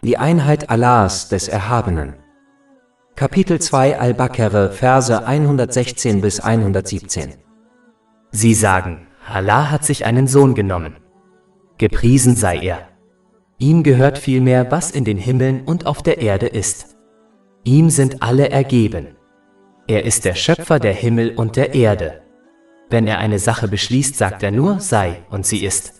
die Einheit Allahs des Erhabenen. Kapitel 2 Al-Baqarah, Verse 116 bis 117. Sie sagen, Allah hat sich einen Sohn genommen. Gepriesen sei er. Ihm gehört vielmehr, was in den Himmeln und auf der Erde ist. Ihm sind alle ergeben. Er ist der Schöpfer der Himmel und der Erde. Wenn er eine Sache beschließt, sagt er nur, sei, und sie ist.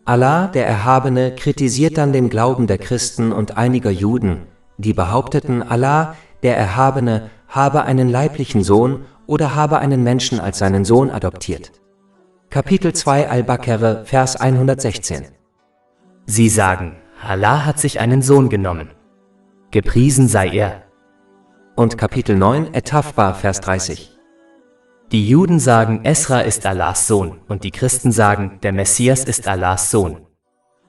Allah, der Erhabene, kritisiert dann den Glauben der Christen und einiger Juden, die behaupteten, Allah, der Erhabene, habe einen leiblichen Sohn oder habe einen Menschen als seinen Sohn adoptiert. Kapitel 2 Al-Baqarah, Vers 116. Sie sagen, Allah hat sich einen Sohn genommen. Gepriesen sei er. Und Kapitel 9 At-Tawbah, Vers 30. Die Juden sagen, Esra ist Allahs Sohn, und die Christen sagen, der Messias ist Allahs Sohn.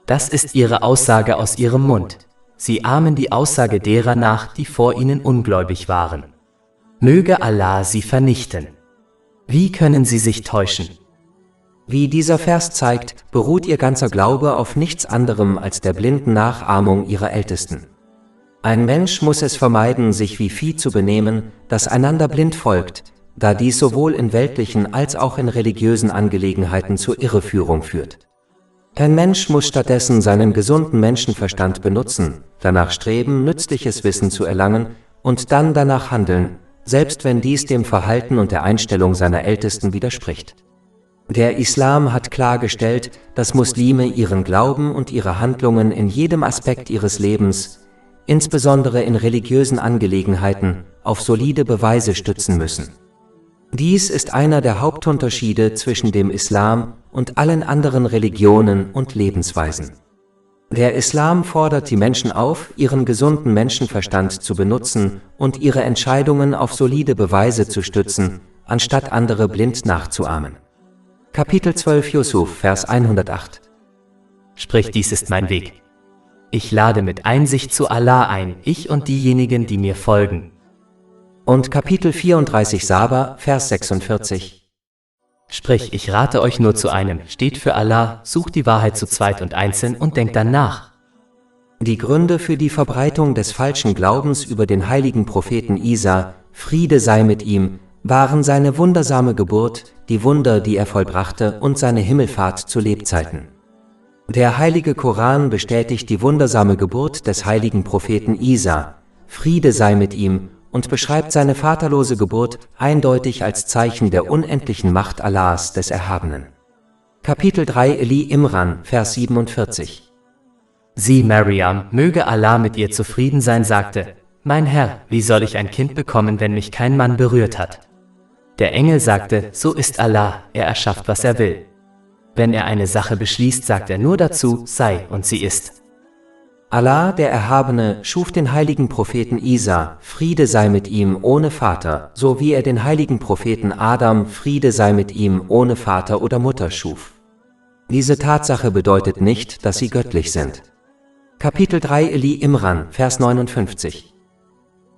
Das ist ihre Aussage aus ihrem Mund. Sie ahmen die Aussage derer nach, die vor ihnen ungläubig waren. Möge Allah sie vernichten. Wie können sie sich täuschen? Wie dieser Vers zeigt, beruht ihr ganzer Glaube auf nichts anderem als der blinden Nachahmung ihrer Ältesten. Ein Mensch muss es vermeiden, sich wie Vieh zu benehmen, das einander blind folgt, da dies sowohl in weltlichen als auch in religiösen Angelegenheiten zur Irreführung führt. Ein Mensch muss stattdessen seinen gesunden Menschenverstand benutzen, danach streben, nützliches Wissen zu erlangen und dann danach handeln, selbst wenn dies dem Verhalten und der Einstellung seiner Ältesten widerspricht. Der Islam hat klargestellt, dass Muslime ihren Glauben und ihre Handlungen in jedem Aspekt ihres Lebens, insbesondere in religiösen Angelegenheiten, auf solide Beweise stützen müssen. Dies ist einer der Hauptunterschiede zwischen dem Islam und allen anderen Religionen und Lebensweisen. Der Islam fordert die Menschen auf, ihren gesunden Menschenverstand zu benutzen und ihre Entscheidungen auf solide Beweise zu stützen, anstatt andere blind nachzuahmen. Kapitel 12 Yusuf, Vers 108. Sprich, dies ist mein Weg. Ich lade mit Einsicht zu Allah ein, ich und diejenigen, die mir folgen. Und Kapitel 34 Saba, Vers 46. Sprich, ich rate euch nur zu einem, steht für Allah, sucht die Wahrheit zu zweit und einzeln und denkt dann nach. Die Gründe für die Verbreitung des falschen Glaubens über den heiligen Propheten Isa, Friede sei mit ihm, waren seine wundersame Geburt, die Wunder, die er vollbrachte, und seine Himmelfahrt zu Lebzeiten. Der heilige Koran bestätigt die wundersame Geburt des heiligen Propheten Isa, Friede sei mit ihm, und beschreibt seine vaterlose Geburt eindeutig als Zeichen der unendlichen Macht Allahs des Erhabenen. Kapitel 3 Ali Imran, Vers 47. Sie, Maryam, möge Allah mit ihr zufrieden sein, sagte, mein Herr, wie soll ich ein Kind bekommen, wenn mich kein Mann berührt hat? Der Engel sagte, so ist Allah, er erschafft, was er will. Wenn er eine Sache beschließt, sagt er nur dazu, sei, und sie ist. Allah, der Erhabene, schuf den heiligen Propheten Isa, Friede sei mit ihm, ohne Vater, so wie er den heiligen Propheten Adam, Friede sei mit ihm, ohne Vater oder Mutter schuf. Diese Tatsache bedeutet nicht, dass sie göttlich sind. Kapitel 3 Ali Imran, Vers 59.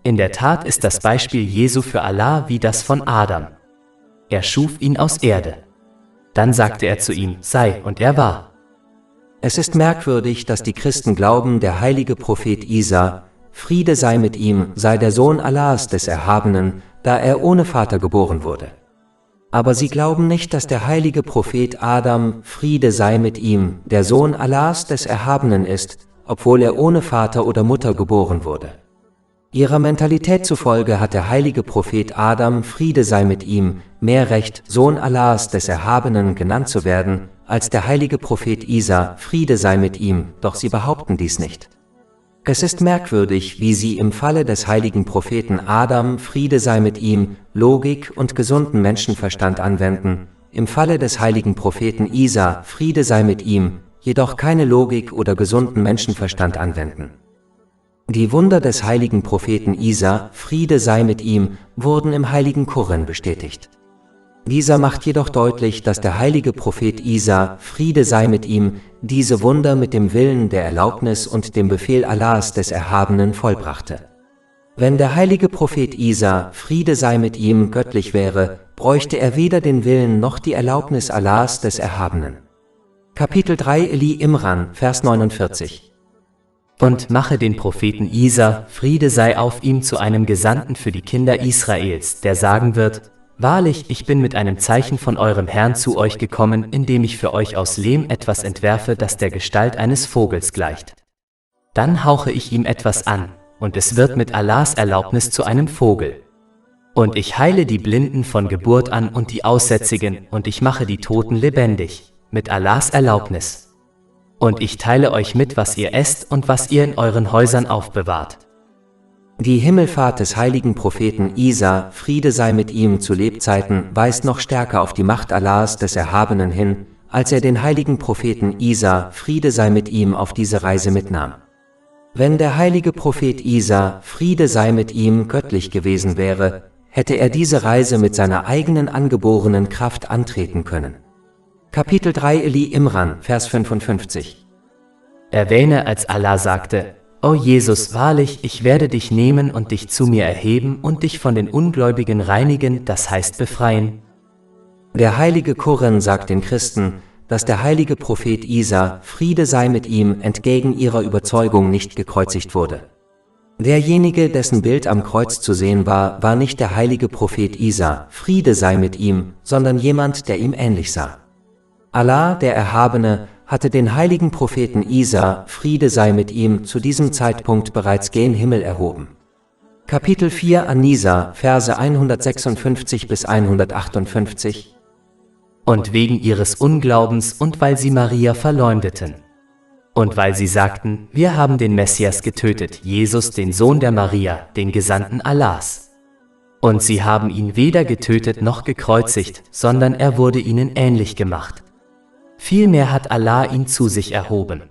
In der Tat ist das Beispiel Jesu für Allah wie das von Adam. Er schuf ihn aus Erde. Dann sagte er zu ihm, sei, und er war. Es ist merkwürdig, dass die Christen glauben, der heilige Prophet Isa, Friede sei mit ihm, sei der Sohn Allahs des Erhabenen, da er ohne Vater geboren wurde. Aber sie glauben nicht, dass der heilige Prophet Adam, Friede sei mit ihm, der Sohn Allahs des Erhabenen ist, obwohl er ohne Vater oder Mutter geboren wurde. Ihrer Mentalität zufolge hat der heilige Prophet Adam, Friede sei mit ihm, mehr Recht, Sohn Allahs des Erhabenen genannt zu werden, als der heilige Prophet Isa, Friede sei mit ihm, doch sie behaupten dies nicht. Es ist merkwürdig, wie sie im Falle des heiligen Propheten Adam, Friede sei mit ihm, Logik und gesunden Menschenverstand anwenden, im Falle des heiligen Propheten Isa, Friede sei mit ihm, jedoch keine Logik oder gesunden Menschenverstand anwenden. Die Wunder des heiligen Propheten Isa, Friede sei mit ihm, wurden im heiligen Koran bestätigt. Dieser macht jedoch deutlich, dass der heilige Prophet Isa, Friede sei mit ihm, diese Wunder mit dem Willen der Erlaubnis und dem Befehl Allahs des Erhabenen vollbrachte. Wenn der heilige Prophet Isa, Friede sei mit ihm, göttlich wäre, bräuchte er weder den Willen noch die Erlaubnis Allahs des Erhabenen. Kapitel 3 Ali Imran, Vers 49. Und mache den Propheten Isa, Friede sei auf ihm, zu einem Gesandten für die Kinder Israels, der sagen wird: Wahrlich, ich bin mit einem Zeichen von eurem Herrn zu euch gekommen, indem ich für euch aus Lehm etwas entwerfe, das der Gestalt eines Vogels gleicht. Dann hauche ich ihm etwas an, und es wird mit Allahs Erlaubnis zu einem Vogel. Und ich heile die Blinden von Geburt an und die Aussätzigen, und ich mache die Toten lebendig, mit Allahs Erlaubnis. Und ich teile euch mit, was ihr esst und was ihr in euren Häusern aufbewahrt. Die Himmelfahrt des heiligen Propheten Isa, Friede sei mit ihm, zu Lebzeiten weist noch stärker auf die Macht Allahs des Erhabenen hin, als er den heiligen Propheten Isa, Friede sei mit ihm, auf diese Reise mitnahm. Wenn der heilige Prophet Isa, Friede sei mit ihm, göttlich gewesen wäre, hätte er diese Reise mit seiner eigenen angeborenen Kraft antreten können. Kapitel 3 Eli Imran, Vers 55. Erwähne, als Allah sagte: O Jesus, wahrlich, ich werde dich nehmen und dich zu mir erheben und dich von den Ungläubigen reinigen, das heißt befreien. Der heilige Koran sagt den Christen, dass der heilige Prophet Isa, Friede sei mit ihm, entgegen ihrer Überzeugung nicht gekreuzigt wurde. Derjenige, dessen Bild am Kreuz zu sehen war, war nicht der heilige Prophet Isa, Friede sei mit ihm, sondern jemand, der ihm ähnlich sah. Allah, der Erhabene, hatte den heiligen Propheten Isa, Friede sei mit ihm, zu diesem Zeitpunkt bereits gen Himmel erhoben. Kapitel 4 An-Nisa, Verse 156 bis 158. Und wegen ihres Unglaubens und weil sie Maria verleumdeten. Und weil sie sagten: Wir haben den Messias getötet, Jesus, den Sohn der Maria, den Gesandten Allahs. Und sie haben ihn weder getötet noch gekreuzigt, sondern er wurde ihnen ähnlich gemacht. Vielmehr hat Allah ihn zu sich erhoben.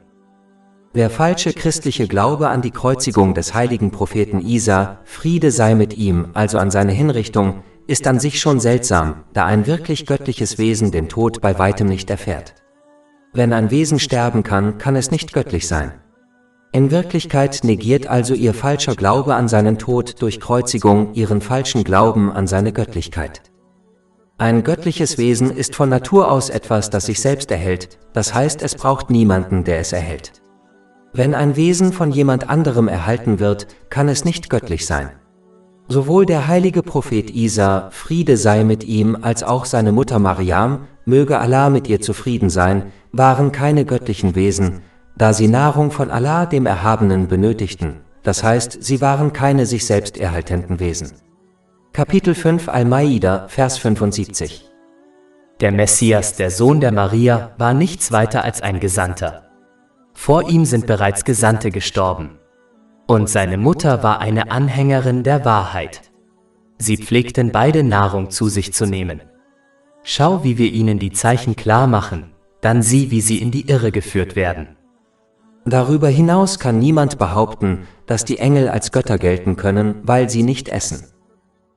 Der falsche christliche Glaube an die Kreuzigung des heiligen Propheten Isa, Friede sei mit ihm, also an seine Hinrichtung, ist an sich schon seltsam, da ein wirklich göttliches Wesen den Tod bei weitem nicht erfährt. Wenn ein Wesen sterben kann, kann es nicht göttlich sein. In Wirklichkeit negiert also ihr falscher Glaube an seinen Tod durch Kreuzigung ihren falschen Glauben an seine Göttlichkeit. Ein göttliches Wesen ist von Natur aus etwas, das sich selbst erhält, das heißt, es braucht niemanden, der es erhält. Wenn ein Wesen von jemand anderem erhalten wird, kann es nicht göttlich sein. Sowohl der heilige Prophet Isa, Friede sei mit ihm, als auch seine Mutter Mariam, möge Allah mit ihr zufrieden sein, waren keine göttlichen Wesen, da sie Nahrung von Allah, dem Erhabenen, benötigten, das heißt, sie waren keine sich selbst erhaltenden Wesen. Kapitel 5 Al-Maida, Vers 75. Der Messias, der Sohn der Maria, war nichts weiter als ein Gesandter. Vor ihm sind bereits Gesandte gestorben. Und seine Mutter war eine Anhängerin der Wahrheit. Sie pflegten beide Nahrung zu sich zu nehmen. Schau, wie wir ihnen die Zeichen klar machen, dann sieh, wie sie in die Irre geführt werden. Darüber hinaus kann niemand behaupten, dass die Engel als Götter gelten können, weil sie nicht essen.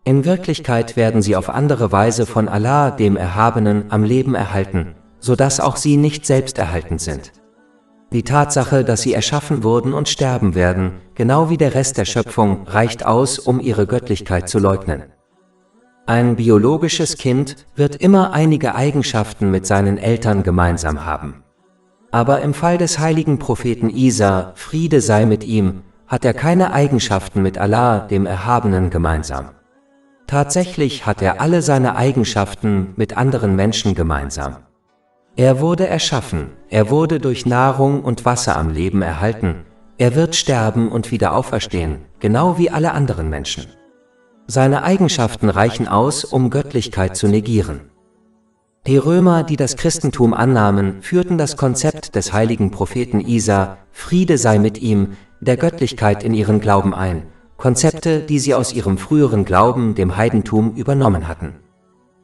In Wirklichkeit werden sie auf andere Weise von Allah, dem Erhabenen, am Leben erhalten, sodass auch sie nicht selbsterhaltend sind. Die Tatsache, dass sie erschaffen wurden und sterben werden, genau wie der Rest der Schöpfung, reicht aus, um ihre Göttlichkeit zu leugnen. Ein biologisches Kind wird immer einige Eigenschaften mit seinen Eltern gemeinsam haben. Aber im Fall des heiligen Propheten Isa, Friede sei mit ihm, hat er keine Eigenschaften mit Allah, dem Erhabenen, gemeinsam. Tatsächlich hat er alle seine Eigenschaften mit anderen Menschen gemeinsam. Er wurde erschaffen, er wurde durch Nahrung und Wasser am Leben erhalten, er wird sterben und wieder auferstehen, genau wie alle anderen Menschen. Seine Eigenschaften reichen aus, um Göttlichkeit zu negieren. Die Römer, die das Christentum annahmen, führten das Konzept des heiligen Propheten Isa, Friede sei mit ihm, der Göttlichkeit in ihren Glauben ein, Konzepte, die sie aus ihrem früheren Glauben, dem Heidentum, übernommen hatten.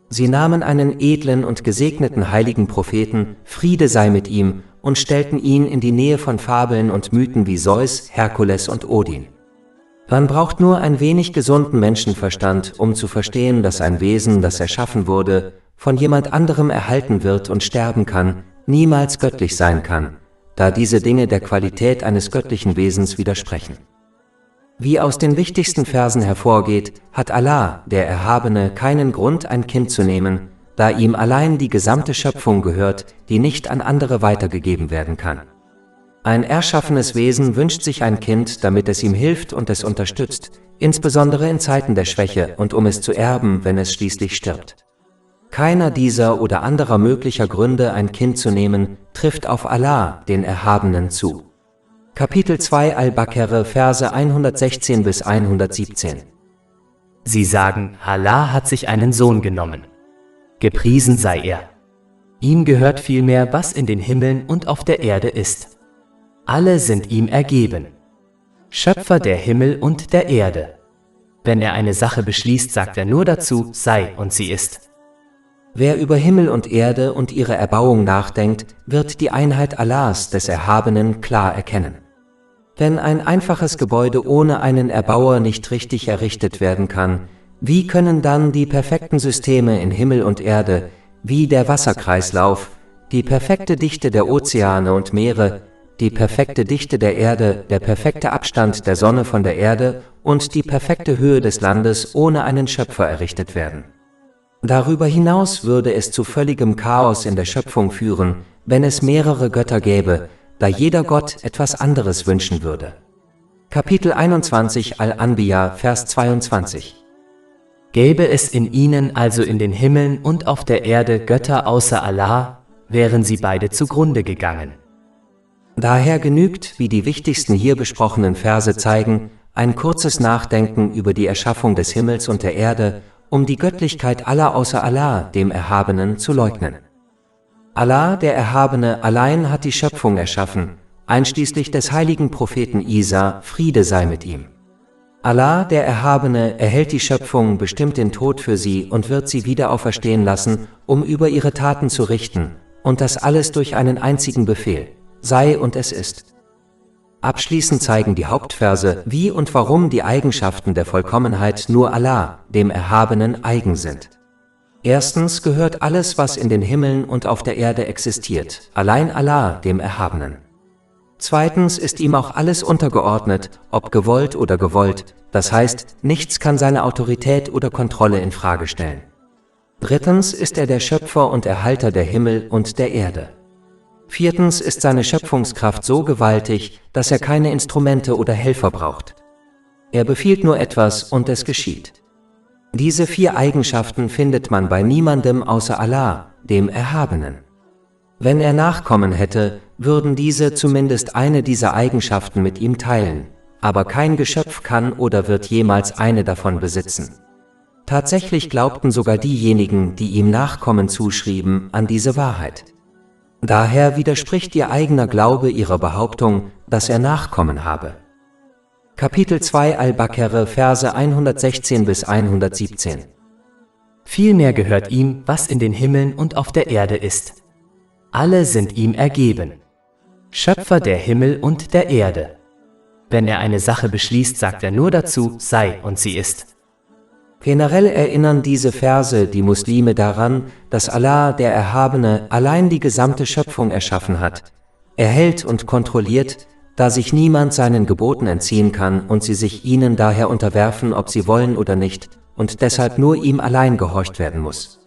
Sie nahmen einen edlen und gesegneten heiligen Propheten, Friede sei mit ihm, und stellten ihn in die Nähe von Fabeln und Mythen wie Zeus, Herkules und Odin. Man braucht nur ein wenig gesunden Menschenverstand, um zu verstehen, dass ein Wesen, das erschaffen wurde, von jemand anderem erhalten wird und sterben kann, niemals göttlich sein kann, da diese Dinge der Qualität eines göttlichen Wesens widersprechen. Wie aus den wichtigsten Versen hervorgeht, hat Allah, der Erhabene, keinen Grund, ein Kind zu nehmen, da ihm allein die gesamte Schöpfung gehört, die nicht an andere weitergegeben werden kann. Ein erschaffenes Wesen wünscht sich ein Kind, damit es ihm hilft und es unterstützt, insbesondere in Zeiten der Schwäche und um es zu erben, wenn es schließlich stirbt. Keiner dieser oder anderer möglicher Gründe, ein Kind zu nehmen, trifft auf Allah, den Erhabenen, zu. Kapitel 2 Al-Baqarah, Verse 116 bis 117. Sie sagen, Allah hat sich einen Sohn genommen. Gepriesen sei er. Ihm gehört vielmehr, was in den Himmeln und auf der Erde ist. Alle sind ihm ergeben. Schöpfer der Himmel und der Erde. Wenn er eine Sache beschließt, sagt er nur dazu, sei, und sie ist. Wer über Himmel und Erde und ihre Erbauung nachdenkt, wird die Einheit Allahs, des Erhabenen, klar erkennen. Wenn ein einfaches Gebäude ohne einen Erbauer nicht richtig errichtet werden kann, wie können dann die perfekten Systeme in Himmel und Erde, wie der Wasserkreislauf, die perfekte Dichte der Ozeane und Meere, die perfekte Dichte der Erde, der perfekte Abstand der Sonne von der Erde und die perfekte Höhe des Landes ohne einen Schöpfer errichtet werden? Darüber hinaus würde es zu völligem Chaos in der Schöpfung führen, wenn es mehrere Götter gäbe, da jeder Gott etwas anderes wünschen würde. Kapitel 21 Al-Anbiya, Vers 22. Gäbe es in ihnen, also in den Himmeln und auf der Erde, Götter außer Allah, wären sie beide zugrunde gegangen. Daher genügt, wie die wichtigsten hier besprochenen Verse zeigen, ein kurzes Nachdenken über die Erschaffung des Himmels und der Erde, um die Göttlichkeit aller außer Allah, dem Erhabenen, zu leugnen. Allah, der Erhabene, allein hat die Schöpfung erschaffen, einschließlich des heiligen Propheten Isa, Friede sei mit ihm. Allah, der Erhabene, erhält die Schöpfung, bestimmt den Tod für sie und wird sie wieder auferstehen lassen, um über ihre Taten zu richten, und das alles durch einen einzigen Befehl: Sei und es ist. Abschließend zeigen die Hauptverse, wie und warum die Eigenschaften der Vollkommenheit nur Allah, dem Erhabenen, eigen sind. Erstens gehört alles, was in den Himmeln und auf der Erde existiert, allein Allah, dem Erhabenen. Zweitens ist ihm auch alles untergeordnet, ob gewollt oder gewollt, das heißt, nichts kann seine Autorität oder Kontrolle in Frage stellen. Drittens ist er der Schöpfer und Erhalter der Himmel und der Erde. Viertens ist seine Schöpfungskraft so gewaltig, dass er keine Instrumente oder Helfer braucht. Er befiehlt nur etwas und es geschieht. Diese 4 Eigenschaften findet man bei niemandem außer Allah, dem Erhabenen. Wenn er Nachkommen hätte, würden diese zumindest eine dieser Eigenschaften mit ihm teilen, aber kein Geschöpf kann oder wird jemals eine davon besitzen. Tatsächlich glaubten sogar diejenigen, die ihm Nachkommen zuschrieben, an diese Wahrheit. Daher widerspricht ihr eigener Glaube ihrer Behauptung, dass er Nachkommen habe. Kapitel 2 Al-Baqarah, Verse 116 bis 117. Vielmehr gehört ihm, was in den Himmeln und auf der Erde ist. Alle sind ihm ergeben. Schöpfer der Himmel und der Erde. Wenn er eine Sache beschließt, sagt er nur dazu, sei, und sie ist. Generell erinnern diese Verse die Muslime daran, dass Allah, der Erhabene, allein die gesamte Schöpfung erschaffen hat. Er hält und kontrolliert, da sich niemand seinen Geboten entziehen kann und sie sich ihnen daher unterwerfen, ob sie wollen oder nicht, und deshalb nur ihm allein gehorcht werden muss.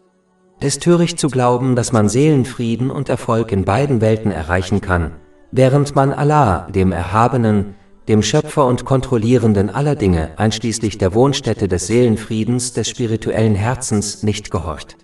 Es ist töricht zu glauben, dass man Seelenfrieden und Erfolg in beiden Welten erreichen kann, während man Allah, dem Erhabenen, dem Schöpfer und Kontrollierenden aller Dinge, einschließlich der Wohnstätte des Seelenfriedens, des spirituellen Herzens, nicht gehorcht.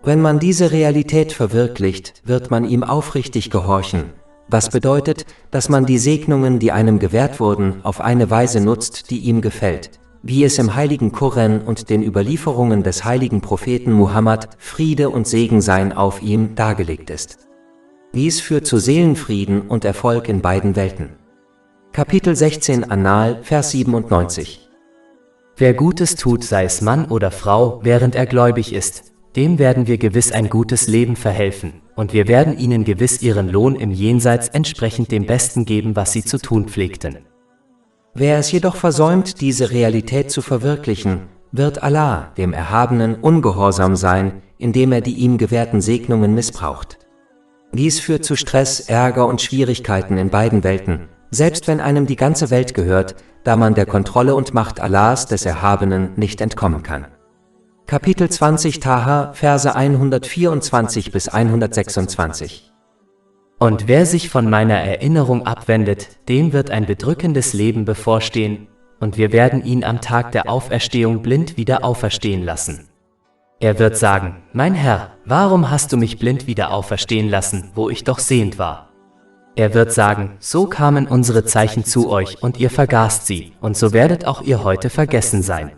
Wenn man diese Realität verwirklicht, wird man ihm aufrichtig gehorchen, was bedeutet, dass man die Segnungen, die einem gewährt wurden, auf eine Weise nutzt, die ihm gefällt, wie es im heiligen Koran und den Überlieferungen des heiligen Propheten Muhammad, Friede und Segen seien auf ihm, dargelegt ist. Dies führt zu Seelenfrieden und Erfolg in beiden Welten. Kapitel 16 An-Nahl, Vers 97. Wer Gutes tut, sei es Mann oder Frau, während er gläubig ist, dem werden wir gewiss ein gutes Leben verhelfen, und wir werden ihnen gewiss ihren Lohn im Jenseits entsprechend dem Besten geben, was sie zu tun pflegten. Wer es jedoch versäumt, diese Realität zu verwirklichen, wird Allah, dem Erhabenen, ungehorsam sein, indem er die ihm gewährten Segnungen missbraucht. Dies führt zu Stress, Ärger und Schwierigkeiten in beiden Welten, selbst wenn einem die ganze Welt gehört, da man der Kontrolle und Macht Allahs, des Erhabenen, nicht entkommen kann. Kapitel 20 Taha, Verse 124 bis 126. Und wer sich von meiner Erinnerung abwendet, dem wird ein bedrückendes Leben bevorstehen, und wir werden ihn am Tag der Auferstehung blind wieder auferstehen lassen. Er wird sagen, mein Herr, warum hast du mich blind wieder auferstehen lassen, wo ich doch sehend war? Er wird sagen, so kamen unsere Zeichen zu euch und ihr vergaßt sie, und so werdet auch ihr heute vergessen sein.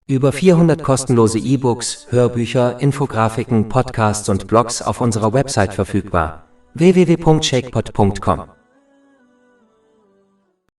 Über 400 kostenlose E-Books, Hörbücher, Infografiken, Podcasts und Blogs auf unserer Website verfügbar: www.shakepot.com